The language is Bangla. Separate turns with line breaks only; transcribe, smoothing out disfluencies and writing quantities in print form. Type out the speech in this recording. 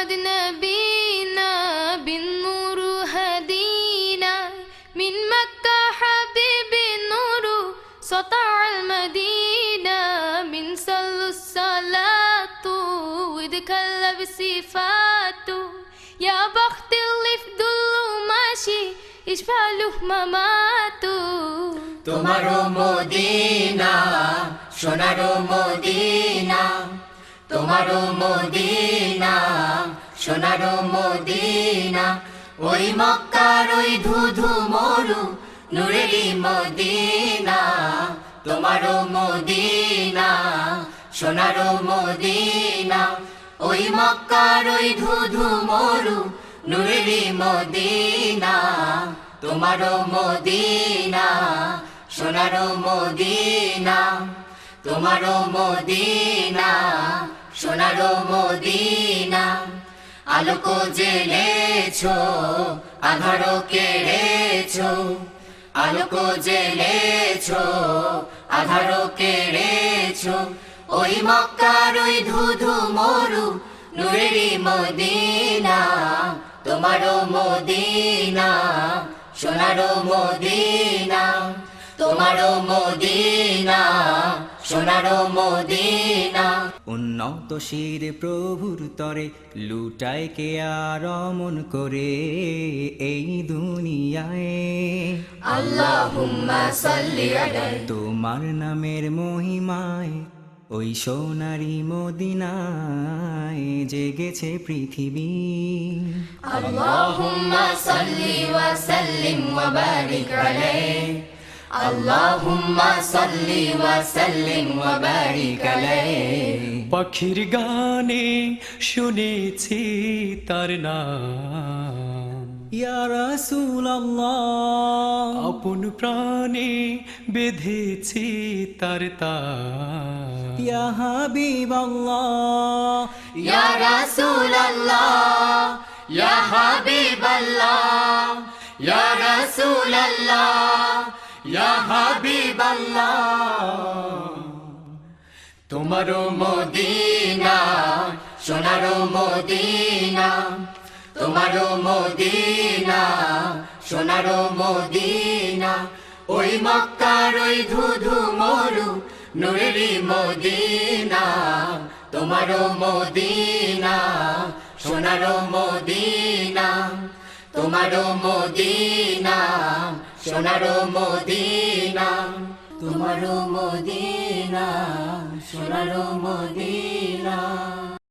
محمد نبينا بالنور هدينا من مكة حبيب النور سطع المدينة من صلوا الصلاة وذكر بصفاته يا بخت اللي في ظله ماشي يشفع له مماته
তোমারও মদিনা সোনারও মদিনা তোমারও মদিনা সোনারও মদিনা ওই মক্কার ওই ধুধু মরু নূরেরই মদিনা তোমারও মদিনা সোনারও মদিনা ওই মক্কার ওই ধুধু মরু নূরেরই মদিনা তোমারও মদিনা সোনারও মদিনা তোমারও মদিনা সোনারও মদিনা আলোক জেলেছো আধারও কেড়েছো আলোক জেলেছো আধারও কেড়েছো ওই মক্কার ওই ধুধু মরু নূরেরই মদিনা তোমারও মদিনা সোনারও মদিনা তোমারও মদিনা সোনারও মদিনা
উন্নত শির প্রভুর তরে লুটায় কে আর অমন করে এই দুনিয়ায়
আল্লাহুম্মা সাল্লি আলাইহি
তোমার নামের মহিমায় ওই সোনারি মদিনায় জেগেছে পৃথিবী
আল্লাহুম্মা সাল্লি ওয়া সাল্লিম ওয়া বারিক আলাইহি আল্লাহুম্মা সাল্লি ওয়া সাল্লিম ওয়া বারিক আলাইহি
পাখির গানে শুনেছি তার নাম
ইয়া রাসূলুল্লাহ
আপন প্রাণে বেঁধেছি তার তার
ইয়া হাবিবাল্লাহ
ইয়া রাসূলুল্লাহ ইয়া হাবিবাল্লাহ ইয়া রাসূলুল্লাহ ইয়া হাবিবাল্লাহ তোমারও মদিনা সোনারও মদিনা তোমারও মদিনা সোনারও মদিনা ওই মক্কার ওই ধুধু মরু নূরেরই মদিনা তোমারও মদিনা সোনারও মদিনা তোমারও মদিনা সোনারও মদিনা তোমারও মদিনা সোনারও মদিনা